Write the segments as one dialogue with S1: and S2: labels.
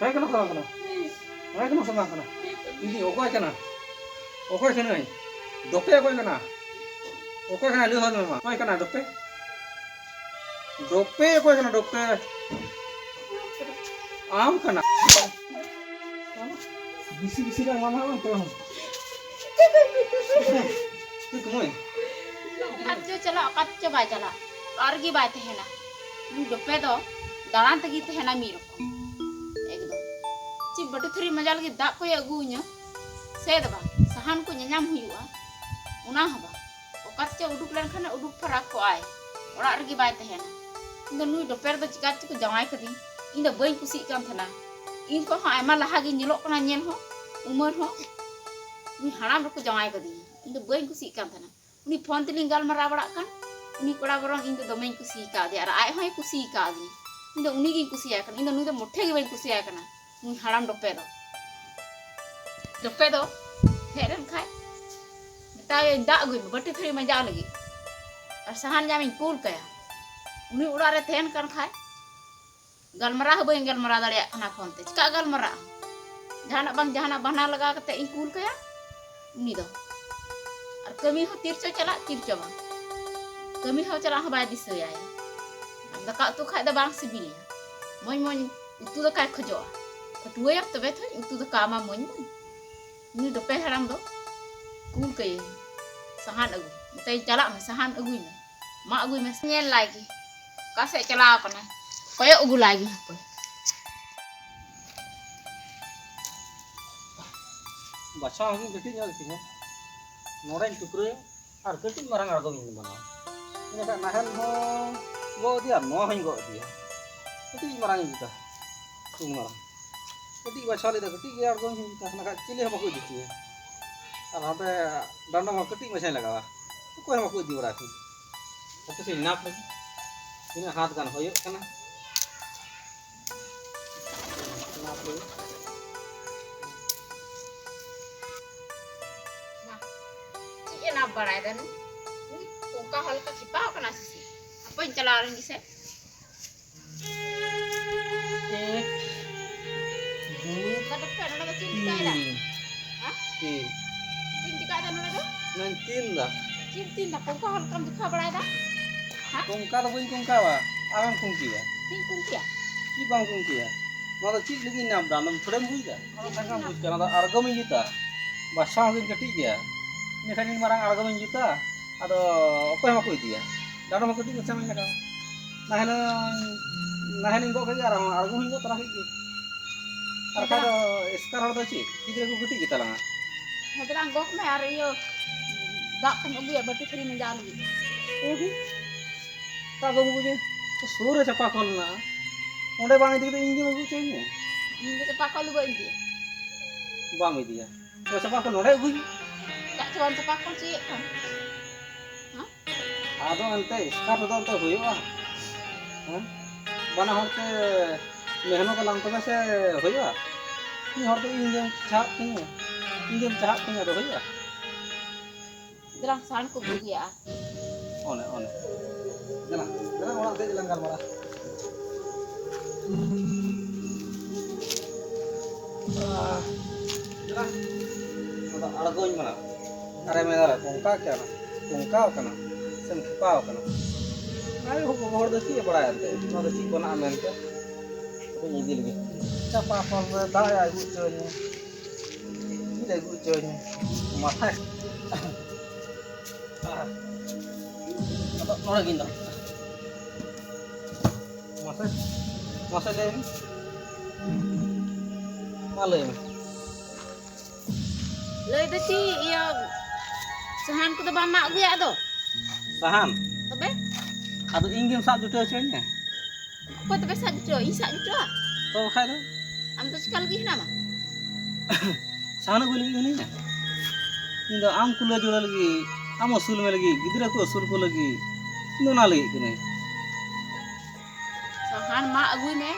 S1: Saya kena sama kena. Saya kena sama kena. Ini okoi kena. Okoi kena ni. Dope okoi kena. Okoi kena lihat memang. Okoi kena dope. Dope okoi kena dope. Am kena. Bisi-bisi dah mana orang tu. Ini kemana?
S2: Kacau cala, kacau baca cala. Argi baca है ना. मुझे डब्बे दो दालान तक इतने है ना Miro. एकदम. ची बटू थरी मजा लगी दाप को या गुन्या. सेद बा. सहान को nyam हुआ. उना हवा. और कच्चे उड़ूक लेन खाने उड़ूक पर आको आए. और argi baca है ना. इंदो नुई डब्बे दो चिकाच को जमाई करी. इंदो बई कुसी काम था ना. इनको हाँ एमा लहागी nyelok कना nyel हो. umur ho. नुई हाराम रखो जमाई करी. इंदो बई कुसी काम था ना. उनी फोन तेलिंग गाल मरा बड़ा kan उनी कोड़ा बरong इंदो दोमें कुसी का दे आर आय होय कुसी का दी इंदो उनी गी कुसी आकन इंदो नुई दो मोठे गी बई कुसी आकना नुई हाराम डोपे दो हेरन खाय बतावे दा गई बटे थरी मजा लगी और सहान जामिन कूल कया उनी उड़ा रे थेन कर खाय गलमरा हो बई गलमरा दाड़िया खाना फोन ते का गलमरा जहाना बना लगा कते इन कूल कया उनी दो और कमी हो तिरचो चला तिरचो बang kami hau cara habai disaya ya. Daka tu kai da bang sibilia. Moin itu da kai khajo. Kedua yak tebe tu itu da kama moin. Ni do pe haram do. Kul kai sahan agu. Tai cala me sahan agu me. Ma agu me nyel lagi. Ka se cala kana. Koyo agu lagi.
S1: Baca lagi kecil ya sini. Noren cukre. Ar kecil marang argo ini mana. Ini kan nahel ho go dia no hin go dia keti marang kita ini marang keti bachale da keti ge argo hin kita na chile हम को दिती है और हम पे डंडा में कटी मछली लगावा कोई हम को दी बड़ा थी तो से नाप लगी ini हाथ गान होयो kana नाप ले
S2: nah ये नाप बड़ा है का हल्का छिपा कना सी apa yang celaran gise
S1: 1 2
S2: kada kana naga cinta ida ha
S1: 3
S2: cinta kada naga
S1: nan tinda
S2: cinta ka halka dikha bada ida ha
S1: kongka to bun kongka ba awan kongki ya
S2: tin kuntia
S1: ki bang kongki ya no to chik lagi nam dalam frame bui da ono tangka bui kana da argam juta basah lagi keti ya ini kan ini marang argam juta ado okoy mako dia daro mako di sama laka nahel inggo kaya argo inggo terakhir ki arkar eskar hor doci kidre ko guti kita langa
S2: hadran gok me ar yo dak kan ubi ya batu free menjal gi
S1: obi ta go buje to sore chapa kolna onde bang idi ingi mo buche ni
S2: ini cepak kau lu ini
S1: bang idi ya to chapa kol onde bui
S2: tak cuan cepak kau sih kan
S1: ado ante eskar do to hoyo bana horte mehno ka lang to se hoyo ni horte ingem chap ni do hoyo
S2: Derang san ko bugi ya
S1: one jalan orang te jalan galmara jalan ada argoñ mana are me dara kongka kya na kongka kana sem khipao kana ai ho hor da ki bada ante no da chi kona amente to ni dil gi chapa pon da ya gu chơi ni de gu chơi ni mata nó là gini masa deh malam
S2: lei tu si ya sahan ko to ba mak gue ado
S1: sahan
S2: tobe
S1: atau ingin sak juta cenya
S2: ko tobe sa juta isa juta
S1: to khai do
S2: am to sekal gi nama
S1: sahan ko lagi ni inda am kula jola lagi am usul me lagi gidra ko usul ko lagi ino na lagi kene
S2: sahan mak agui me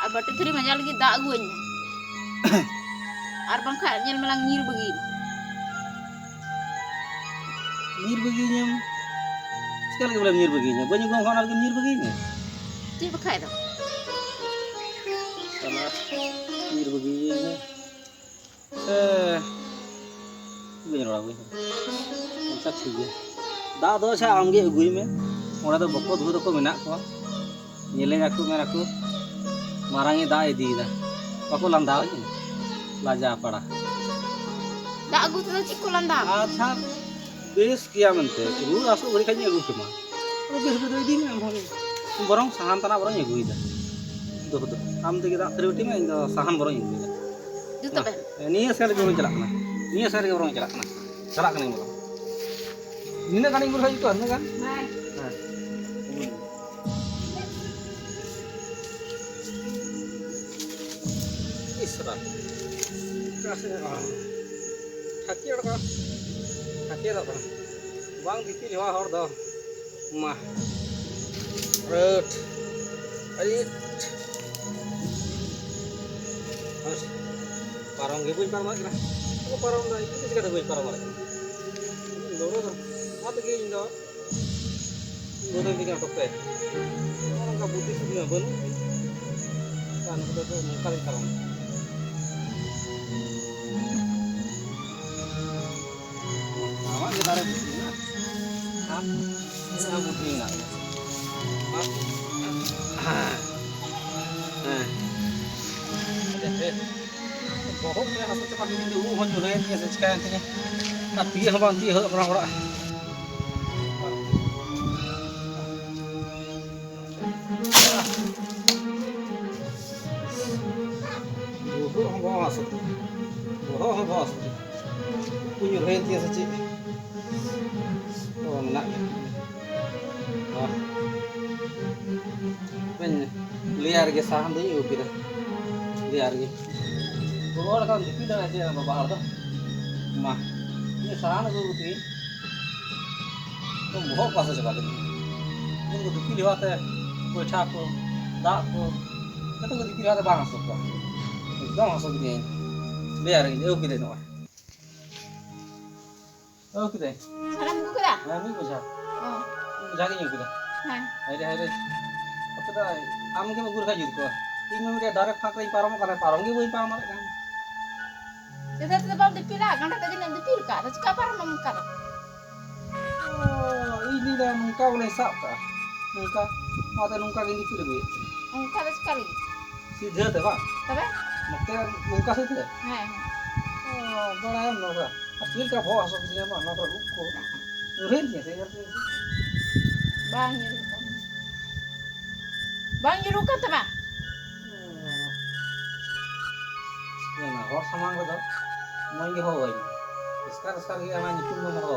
S2: ar batu thri manja lagi da aguin ar bang kha nyel melang nyir
S1: begini sekali lagi nyir begini banyak gong lagi nyir begini
S2: ti ba khai do
S1: karena ini begini begini orang gue masa sih ya dah tuh saya ambil gue me orang tuh bokot gue tuh kok menak kok nyeleng aku marangi dah ini dah aku landau ini laja pada
S2: dak gu tu cik kulan dah
S1: अच्छा base किया मनते रू आसो गरी खानी अगु केमा base base इदी में हम बरং साहान तना बरং एगुइदा दो आम तेगे दा थ्रीटी में इंदो साहान बरং एगुइदा
S2: juta be
S1: निया सेर के बरং चला कना निया सेर के बरं चला कना बरं निना कानी गुर हाई तो अन्ना का
S2: hai
S1: हां इसरा कासे ठाकिया का ठाकिया दा bang dipil hewa hor do mah rut ait harus parang ge buin parang kira aku parang da itu sih kata buin parang mare loro do apa ge indo loro ge kan tope orang ka buti sih ban kan udah tuh kali parang sama kita ada ini aku tinggal बहुत में हम तो पानी में वो हो जो रहे हैं ऐसे क्या हैं ना पी हम बांधी हो अपना बड़ा वो हम बांस वो हम बांस punya rent ya saja oh nak ah men liar ke saham deh itu kita liar ke bawah kan dipilih aja sama bahar tuh mah ini saham itu rutin tuh mau pas aja balik ini tuh dipilih waktu kue capo dak ko itu tuh dipilih waktu bang masuk kok bang masuk ini liar ke itu kita nih oh kita
S2: salam gu kira
S1: nah ini bukan
S2: oh
S1: जाके नहीं किया
S2: hai
S1: हाय अब तो आम के मगुर का जुद को तीन में मेरे डायरेक्ट फाक नहीं पारों करने पारों के वही पारों मारे काम
S2: kita tetap dipilih kan tadi nanti dipilih kan terus kapan mengkar
S1: ini dah muka boleh sap ka muka ada muka gini pilih gue
S2: mengkar sekali
S1: सीधे थे बा
S2: tapi
S1: मक्के मुका से थे
S2: hai
S1: बड़ा है ना asli का बहुत असर दिया ना ना तो रुक को रेल कैसे यार
S2: bang nyuruh kan teman
S1: ya ना और सामान को तो महंगे हो गई इसका ये हमारे निकुल में हो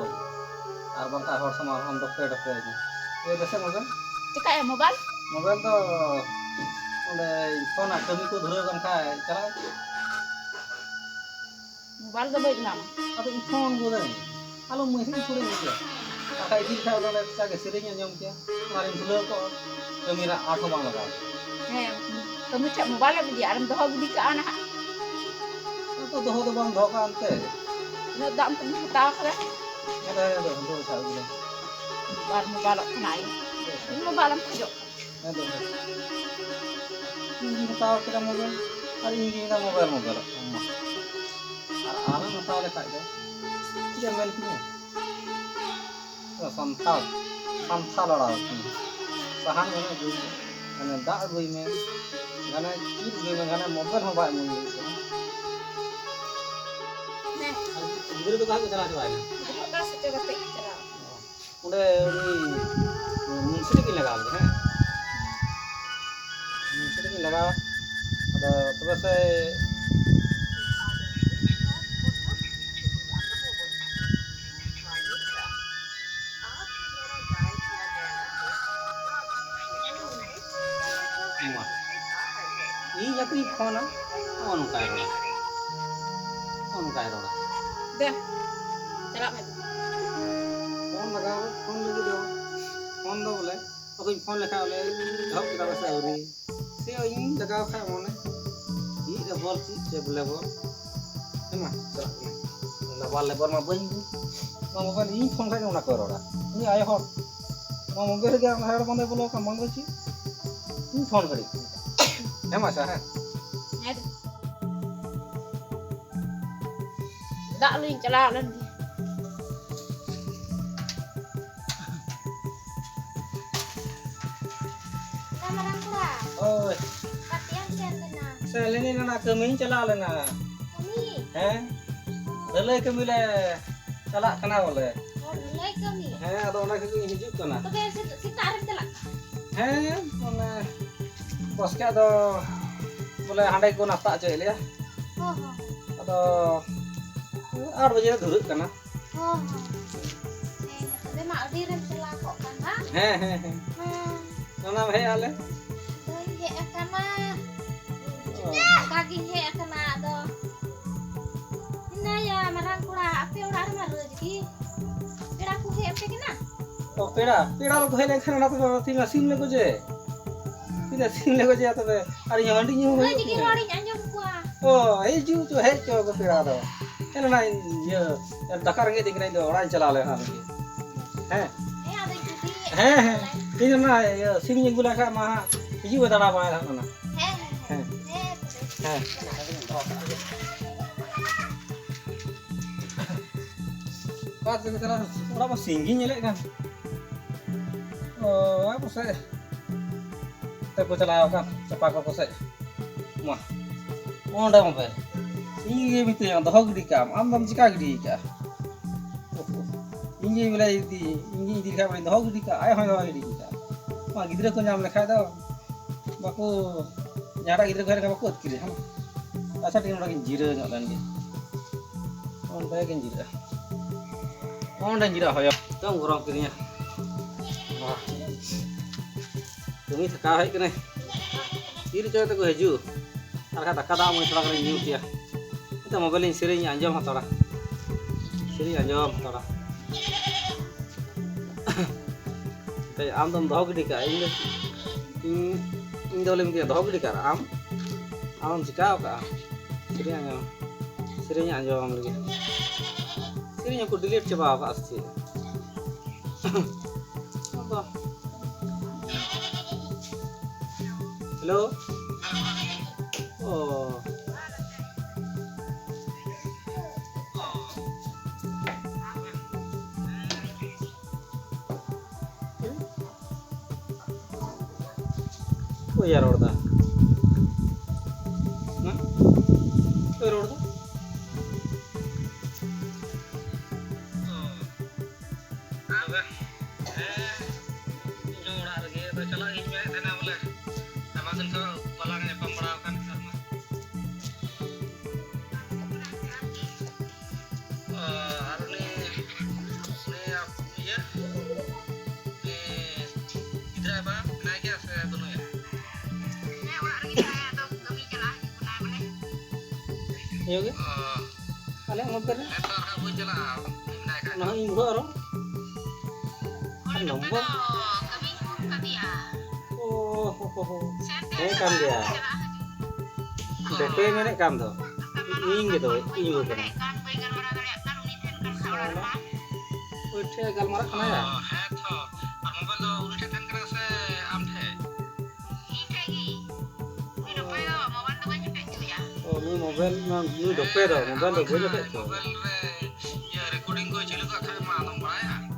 S1: और बंका और सामान हम डॉक्टर ये वैसे मगर
S2: cekak ya mobile
S1: मोबाइल तो उन्हें फोन कमी को धरे बंका चला
S2: mobile dah baik nama
S1: अब फोन बोले kalau masih sudah gitu kakak itu saya udah cakap seringnya nyom kia kemarin dulu kok kamera 8 bang lagi
S2: hai kamu cek mobile apa dia alam dah budi ke anak
S1: itu doh bang doh kan teh
S2: nak dah untuk tahu kan
S1: ada doh saya bilang
S2: bar mobile kenai ini mobile kerja
S1: ada ini tahu kita mobil hari ini kita mobil anak tahu lek aja dia main punya Santhal लड़ा सहान गने गुई गने दा गुई में गने चीज गुई में गने मोबाइल हो बाय मुई
S2: ने
S1: गिर तो कहां चला जाए
S2: का से जगह चला
S1: उड़े मुंशी की लगा दे हैं मुंशी की लगा तो से ini jadi phone on kai roda
S2: deh चला मैं
S1: phone लगा phone लगी दो phone दो बोले तो कोई phone लगा बोले धप kita bahasa uri se ini लगा खाए मोने ये डबल से बोले वो है ना चला डबल लेबर में बन mau mobil ini phone saya nak roda ini ayo hor mau mobil dia hor bande bolo ka mango chi ini phone kari है मासा है
S2: dak lu celah lan di. Kamarang kura.
S1: Oi,
S2: Patian sen na.
S1: saya ini nana kami cala lena.
S2: Kami.
S1: Dalai kami le cala kena boleh.
S2: Oh, mulai kami.
S1: Ada orang kami hidup kena.
S2: Tapi kita arep celak.
S1: Mana bos ke ada boleh handai ko nasta aja ya.
S2: Oh.
S1: Ada 8 baju duruk kena.
S2: Oh. Tapi mak direm celak kok kan, ha?
S1: Nana he ale.
S2: Doi he akama. Kaki he akama do. Ina ya marang kura ape urar mar rezeki. Pera ku he ape kena.
S1: Oh pera lo he lekhan na to tinggal sim le ko je. Tidak sim le ko je to ari yang andi nyu.
S2: Rezeki hori anjom kuah.
S1: Oh ju to he cho ko pera do. Ena na ye dakar nge dikna do orang cala le ha.
S2: Ada cuti.
S1: Ini na ye sim nyu gula ka ma ju da na ba na. Pas kita orang singgi nyelek kan. Oh, apa sih? Tapi celah kan, cepat kau sih. Mah, mau dah mau ber. Ini itu yang dah gede kam, am jika gede ka. Ini bila ini di kam dah gede ka, ayah dah gede ka. Mah gidra ko nyam lekha dah. Baku nyara gidra ko ka baku kiri ham. Asa ting orang jira nyalan dia. On baik jira. On dan jira hoyak. Tang orang kirinya. Wah. Kami thaka hai kene. Ir joy ta ko heju. Arka taka da mo thora kene nyu kia. Kita mobile in sering anjom hatora. Sering anjom hatora. Tay am dom dog di ka in dolem dia dog di ka am jika ka. Sering anjom lagi. Sering aku delete coba apa asli. Apa? Hello? Oh. Oh ya roda. Nah. Oh roda. Iya ke? Kalian ngoper? Nah ini baru. Nomor. Oh. Kan dia. DP mana kam tuh? Ini gitu, ini bukan. Udah galmara kena ya? Ini mobile nang ini dope dah, mobile dah boleh tak? Mobile ya recording ko chelu ka khai ma nam baya.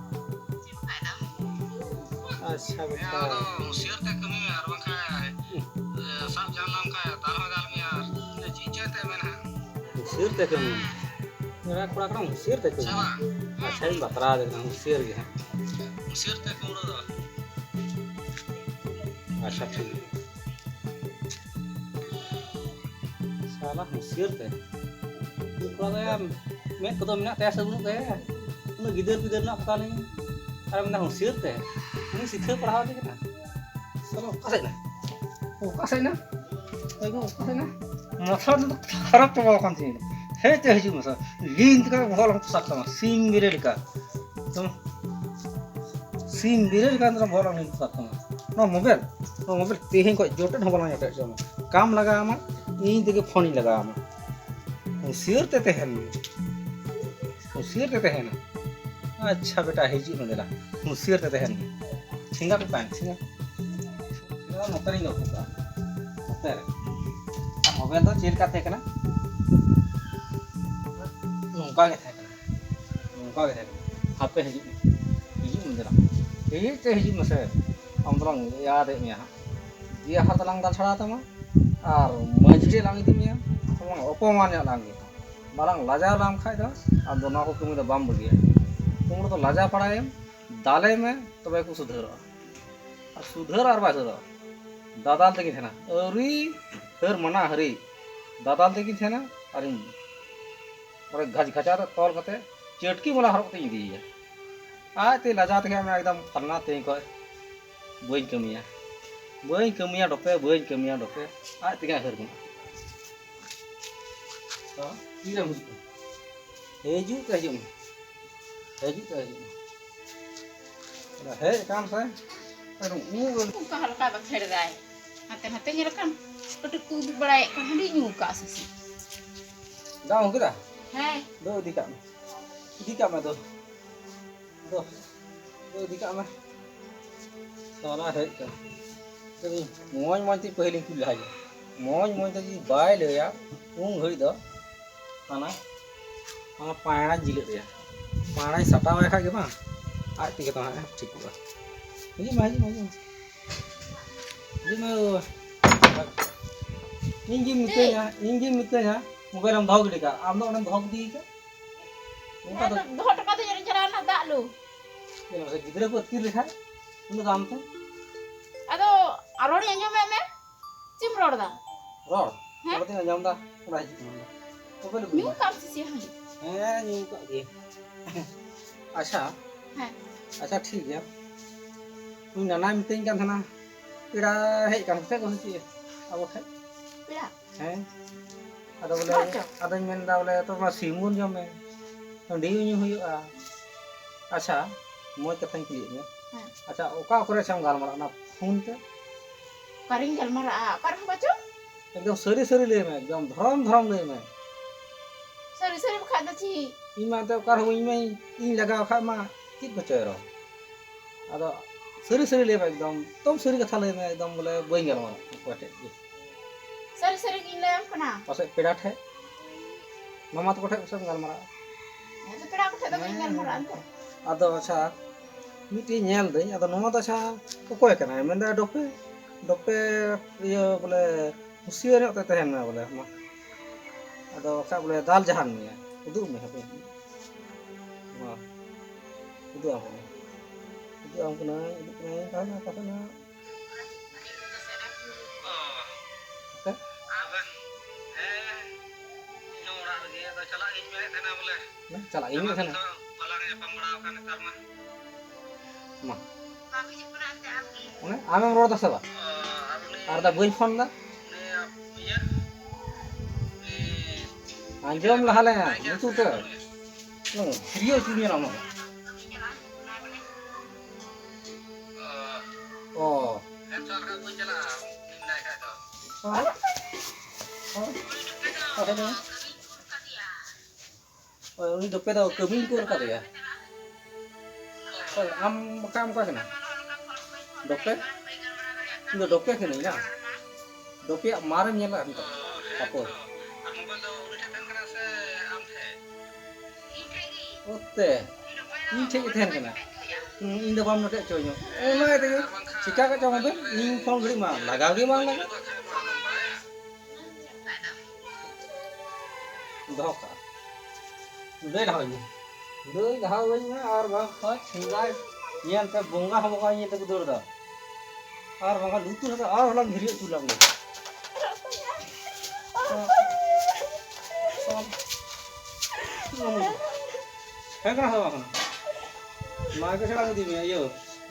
S1: Acha betul. Share tak kami arwang khai. Sab janlam khai tarha gal mi yaar. Ye chiche te mena. Share tak kami. Mera थोड़ा करा share tak kami. अच्छा ही बता देना share के है. Share tak कौन दा? अच्छा ठीक. Salah musir teh. Kalau ya, mek ketemu nak teh sebelum teh. Ini gider nak kali. Kalau nak musir teh, ini sih teh perhati kan. Salah kasih na. Oh kasih na. Ayo kasih na. Masa tu harap tu bawa kantin. Hei teh hiju masa. Link kan bawa orang tu sakta mas. Sim birer ka. Tuh. Sim birer kan tu bawa orang tu sakta mas. No mobile teh kau jodoh bawa orang tu sama. Kam laga amat. ini देखिए phone ही लगा हम उसीर ते हैं अच्छा बेटा हिजू न देला उसीर ते हैं सिंगा पे पान सिंगा नतरी नो का नतर मोबाइल तो चेल का थे कना nongka ge thai hape hijib mendera hijib te hijib mase am dolang ya de mia dia har dalang dal chara tama ar majhe lang idi mia tolong opoman ya lang malang laja lam khai da am dona ko kumi da bam bagi तुम तो लाजा पड़ाए दाले में तब को सुधर और सुधर और बाजर दादाल तक थे ना अरी हर मना हरी दादाल तक थे ना और घच घचा तौल कते चटकी वाला हरकते इदी है आज ते लाजा तक मैं एकदम फलना ते को बई कमिया डोपे आज तक हर गुना तो तीर मुझको हेजू कहजू हे काम से अरे
S2: का हल्का बखेड़ दाए हाते nyalakan petuku berai kan handi nyuka sisi
S1: गाँव किधर
S2: है
S1: दो दिखा मैं दो दिखा मैं साला है क्या तो मोज ती पहले कुल है मोज तो जी बाय ले या उंग घड़ी दो खाना पायना जिले दिया पाना सटा हुआ खा के बा आज तक तो है ठीक हुआ ये मैं इंजी मिते है मोबाइल हम धोग दिका आम दो धोग दी का उनका तो
S2: दो टका तो जरा ना दालू
S1: ये से गिदरे को तीर लिखा उन दाम थे
S2: अदो अरोड़ी अंजो में चिम रोड़दा
S1: रोड तो ते अंजम दा उड़ा ही तो बोले
S2: न्यू काम से
S1: है न्यू का ये अच्छा
S2: है
S1: अच्छा ठीक है तुम नाना मिते kan थाना इड़ा हे kan से को ची अब थे
S2: पिड़ा
S1: हैं अदो बोले अदो मेन दा बोले तो मा सिमुन जो में तो डी न्यू हुआ अच्छा मोय कथन की में अच्छा ओका करे छम गालमारा ना फोन ते
S2: करिंग गालमारा कर बचो
S1: एकदम सरी ले में एकदम धरम ले में
S2: सरी खा दची
S1: इमा तो कर हुई में इन लगा खा मा कित बचे रो अदो सरी ले एकदम तुम सरी कथा ले में एकदम बोले बई गल मारा कोटे
S2: सरी की ले अपना
S1: पासे पेड़ा ठे मामा तो कोटे सब गल मारा
S2: ये तो पेड़ा कोटे तो बई गल मारा अंत
S1: अदो अच्छा मिटी नेल दई अदो नोमा तो अच्छा कोय कना मेंदा डोपे ये बोले हुसियर होते तहन में बोले मा अदो का बोले दाल जहान में उदु में है मा उदु am kena kana चला ini sana ma ame rod asa ba ar da boin phone da anjom lahale itu te no video chuni rama oh entar ka boin jala nimnai ka to oh ini dope da kami ko ka ya am kam ka kana dope ini dope kana ya dope mare nyala apa otte ini cek ten kana ini dah bam nak coy nyo mana itu cika ka coy ben ini phone gede mah laga ge mang laga doka doi dah ini और बा सिंगार ये अंत बोंगा हम का ये तक दूर दा और बा लुतु दा और हला भिरियो तू लग है का हवा का मार के छड़ा दी में यो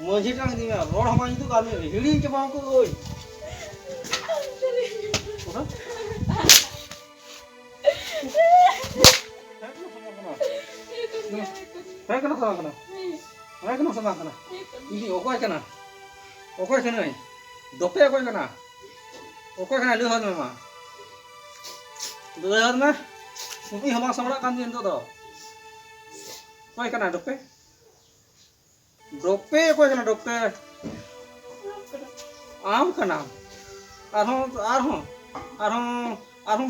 S1: मोजी टांग दी में रोड हम तो काल में हिड़ी के बा को ओय Saya kena sama kena. Ini okoi kena. Dope okoi kena. Okoi kena lihat mama. Lihat mah. Mungkin hama sama kan itu dah. Okoi kena dope. Okoi kena dope. Am kena. Arhon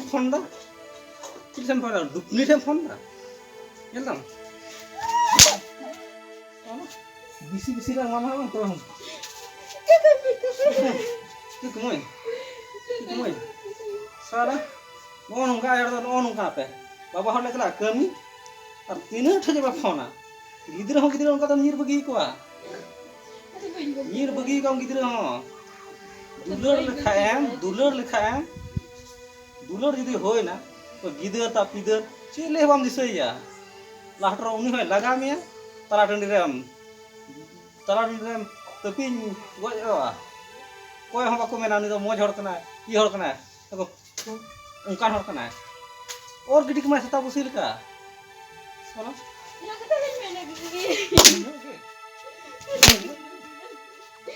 S1: phone dah. Kita phone dah. Duplicate phone dah. Nyel dong. Bisi-bisi lang mana bang tuh. Itu kemoy. Itu kemoy. Salah. Mau nungka air tuh, mau nungka apa? Bapak hendak lah kami. Artinya aja bapak na. Gidra nungka tuh nyir bagi ko ah. Nyir bagi kau gidra ho. Dulur lekhaem. Dulur jadi hoy na. तो गिदर ता पिदर चिले बम दिसैया लाटर उनी होय लगा में तला टंडी रे तपिन गजवा कोय हम बाको मेना नि तो मोज हर कना ई हर कना तो उनका हर कना और गिडी के मासे ता बुसिल का साला
S2: या कता मेने गिगी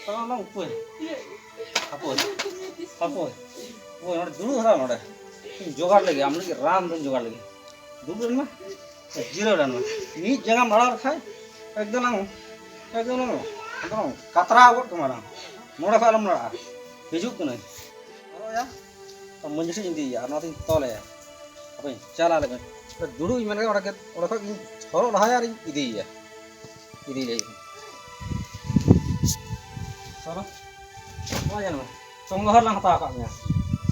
S1: तला ना ऊपर हापो वो नोड दुलु हरा नोड जोगाड़ लगे हम लोग राम दिन जोगाड़ लगे दूर दिन में जीरो रन में नी जगह मरा रखा है एकदम कतरा गोट कमारा मोड़ा फालम मरा हिजुक कने और या तो मंजी से इंदी यार नथिंग तोले अपन चला लगे तो दुडू मैंने ओड़ा का छोरो रहा यार इदी ले साला ओ जान में संगहर lang hata ka nya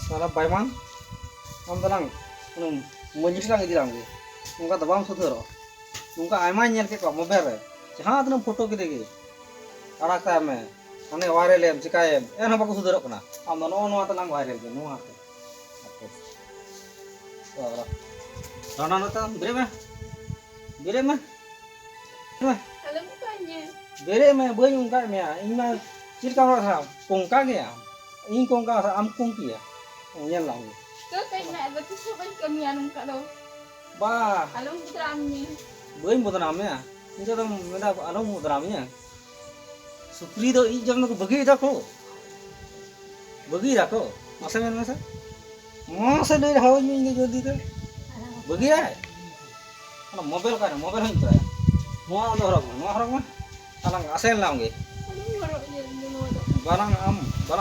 S1: साला bayman am dalang मंजिस lang idi lang ge उनका दबाम सुधरो उनका आयमा nyel के को मोबाइल रे जहां तन फोटो के देगे अड़ाकता में अने वायरल एम चिकाएम एन बाको सुधरो कना आम नो नो तलांग वायरल के नो आते राना नता बेरे में
S2: alam kanya
S1: बेरे में बई उनका में इमा चिरका था पोंका गया इन कोंका आम कोंकिया nyel lang
S2: ke kanya betul saban kami anum kalau
S1: ba
S2: alam dramnya
S1: बई मुदराम में इंजा तो मेरा आलो मुदराम में सुप्री तो ई जब को बगी रखो मसे में से मसे ले हो में जल्दी तो बगी है ना मोबाइल का मोबाइल hin तो mo ando horok ma alang asen launge
S2: alam horok je dulu
S1: barang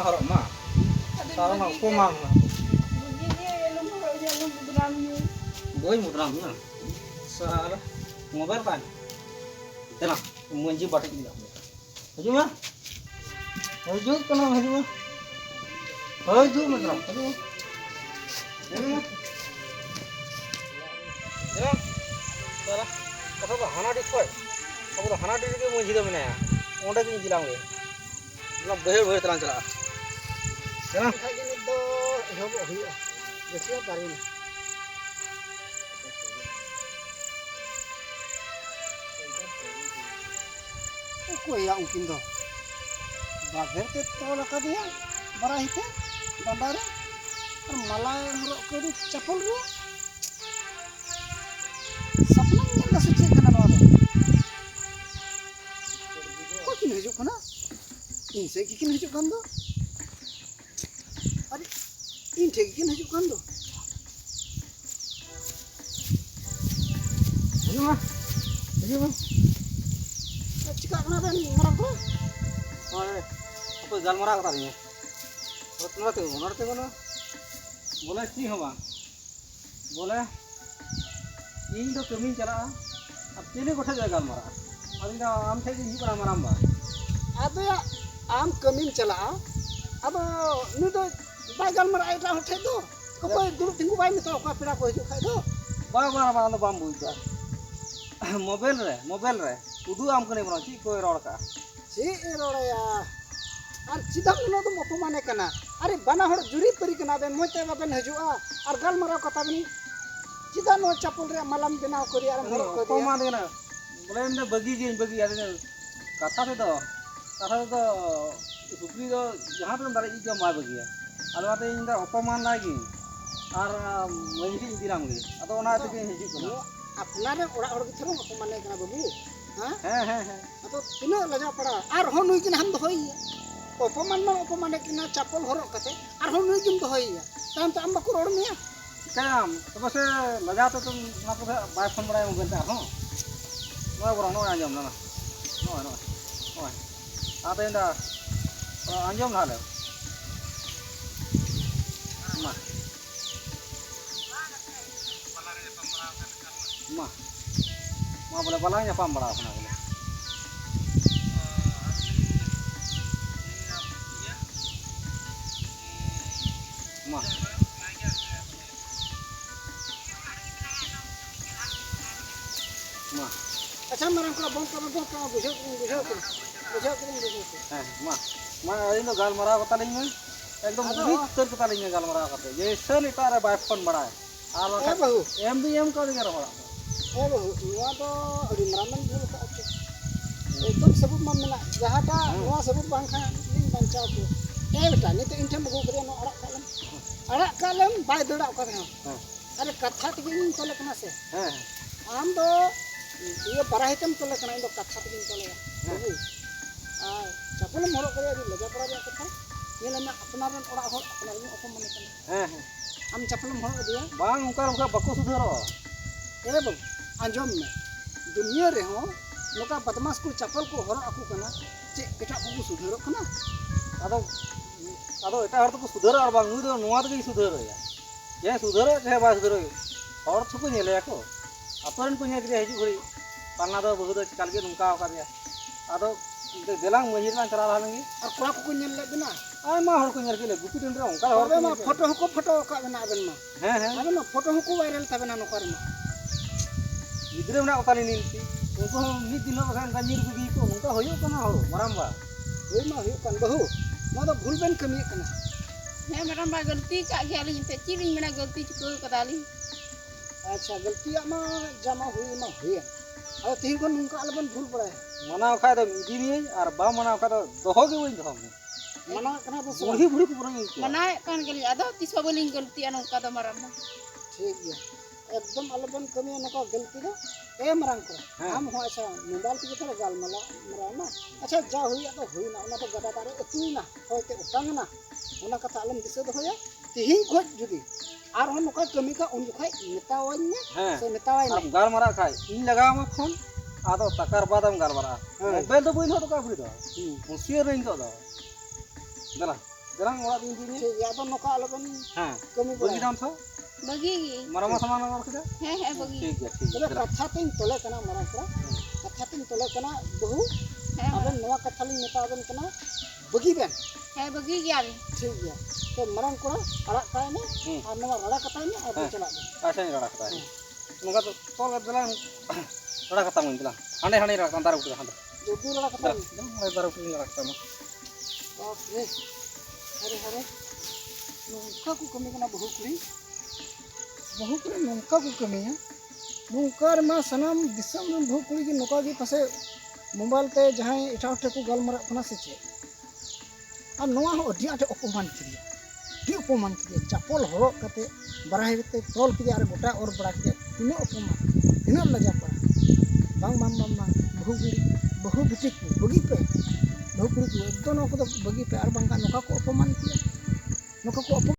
S1: horok ma sarang ma komang
S2: begini alam horok je alam dramnya
S1: boy mudram na salah mobile का इतना मंजी बाटे की हजू में हजू कना हजू में मतलब हजू या साला कथा तो हाना डिस कोई अब तो हाना डिस के मंजी दो मिना ओंडे की जिलांगे ना बहे तलान चला चला खाई ने दो एहब हुआ बेसिया दारी में कोई या उनकिन दो बाघेर ते तो लका दिया बरा हिते डंडारे और मला हरो कड़ी चपल रे सपना में ना सोचे कना नवा दो को किन हिजु कना इन से किन हिजु कन दो अरे इन ठे किन हिजु कन दो हिजु चिका कना बेन मरम को और apa galmara kata ni नरते बोलो बोले की हवा बोले इन तो कमी चला अब चले कोठा जाए galmara अभी ना आम थे कि बड़ा मराम बा
S3: अब आम कमी चला अब नु तो बाय galmara आइटा होठे दो कोई दूर तिंगु बाय में तो का पेड़ा को हिजु खाइ दो
S1: बा तो बाम बुझा मोबाइल रे उदू आम कने बनो ची कोई रोड का
S3: सी रोड़या और चिदम नो तो अपमाने कना अरे बना हर जुरी परी कना बेन मोते बाबेन हजुआ और galmara कथा बनी चिदा नो चपल रे मलम बनाव करी और हर को दिया
S1: अपमान देना बोले ने बगी आरे कथा तो सुप्री तो जहां पे दारे जो मा बगी अलवाते इन दा अपमान लागी और मंजी दिराम गे अतो ओना ते हिजु कना
S3: अपना रे ओड़ा ओड़ के थरो अपमाने कना बाबू
S1: हां
S3: तो तिनो लजा पड़ा और हो नुई किन हम दोई अपमान किना चपल हरक कते और हो नुई किन दोई ताम तो हम बको रोड में
S1: काम तो बस लगा तो तुम ना को बाय फोन बड़ा मोबाइल ता हो नो बरो नो आंजम ना नो आते इंदा आंजम ना ले मा मा बोले बाला nyapam बड़ा अपना बोले मा मा
S3: अच्छा मरंग को बोल कर बुझो
S1: मा इन गाल मरा कता लिंग में एकदम बीच तर कता लिंग गाल मरा कते ये सन इतारे बाय फोन बड़ा आर
S3: ए बहु
S1: एम का दिया रहा
S3: ए बहु नुआ तो अड़ी मरामन भूल का अच्छे एकदम सबूत मा मेना जहाटा नुआ सबूत बांग खा लिंग बंचाव को ए बेटा ने तो इनठे मगो करे नो अड़ा कालम बाय दड़ा का है अरे कथा तक इन तोले कना से आम दो ये बड़ा हितम तोले कना इन दो कथा तक इन तोले बहु आ चपल मोरो करे अड़ी लगा पड़ा जा कथा ये लना अपना रन ओड़ा हो अपना रन अपन मन कना हम चपल मोरो दिया
S1: बांग उनका बको सुधरो
S3: ए बहु आंजम में दुनिया रे हो नोका बदमाश को चपल को हर आकू कना चे केटा को सुधरो कना
S1: आदो आदो एटा हर तो सुधरो और बांग नुई दो नोआ तो सुधरो या ये सुधरो जे बा सुधरो और छको नेले को अपरन को नेक रे हजू घड़ी पाना दो बहु दो काल के नुका का दिया आदो देलांग मजी ना चला रहा लंगी
S3: और कोड़ा को नेल ले बिना
S1: आय मा हर को नेल के ले गुपी टेंडर उनका हर
S3: अबे मा फोटो का बिना अबन मा
S1: हैं
S3: अबे मा फोटो को वायरल तबना नो कर मा
S1: गिद्रे ना कता नि निंती उनको मिद दिन बखान गंजीर को दी को उनका होयो कना हो मरामबा
S3: होई मा होई कन बहु मा तो भूल बेन कमी कना
S2: है मरम्बा गलती का गया लिंग ते चिलिंग मेना गलती चुको कदाली
S3: अच्छा गलती मा जमा हुई मा हुई अब तीन को नुका अलबन भूल पड़ा है
S1: मनाव खाय तो मिदी नि और बा मनाव खाय तो दोहो के वइन दोहो
S3: मना कना तो
S1: बुढ़ी बुढ़ी को पुरंग
S2: मना कान गेली आदो तिस बलिंग गलती अन का तो मरम्बा
S3: ठीक है एकदम अलबन कमी नुका गलती दो ए मरंग को हम हो अच्छा मोबाइल पे तो गाल मला मरा ना अच्छा जा हुई तो हुई ना ना तो गदा तारे एतुई ना होते उटांग ना ओना कथा आलम दिसे दो होया तिहिं खोज जुदी आर हो नुका कमी का उन जुखाय मेतावाई ने से मेतावाई
S1: अब गाल मरा खाय इन लगा मा फोन आदो तकर बाद हम गाल मरा मोबाइल तो बुइन हो तो का बुई दो मुसियर रेंज दो दला जरंग ओड़ा दिन दिन
S3: ठीक या तो नुका अलबन
S1: हां
S3: कमी
S1: बगी दाम था
S2: बगी
S1: मरमा समान और के
S2: है बगी
S1: ठीक है ठीक
S3: तबे
S1: है
S3: कथा तीन तोले कना मरंग को कथा तीन तोले कना बहु अबन नवा कथा लिन मेता अबन कना बगी बेन
S2: है बगी गया
S3: ठीक है तो मरंग को अड़ा काय ने और नवा रड़ा कथा ने और चला दे
S1: अच्छा नहीं रड़ा कता है मुगा तो तोल दला रड़ा कता मन दला हांडे हांडे रड़ा कंतार उठ हांडे
S3: जो भी रड़ा कथा
S1: मैं बार उठ रड़ा कता मा
S3: बाप रे अरे अरे नौका को कमी कना बहु कुड़ी नौका को कमी है नौकार मा सनाम दिसम में बहु कुड़ी की नौका की पासे मोबाइल पे जहां इटा उठे को गलमरा कना से चे और नोआ हो अडी आटे अपमान किया चपल हरक कते बराहे ते तोल किया और गोटा और बड़ा किया तीनों अपमान तीनों लजा पड़ा बांग बहु बिटी को बगी पे बहु कुड़ी को एकदम नो को बगी पे और बांगा नौका को अपमान किया नौका को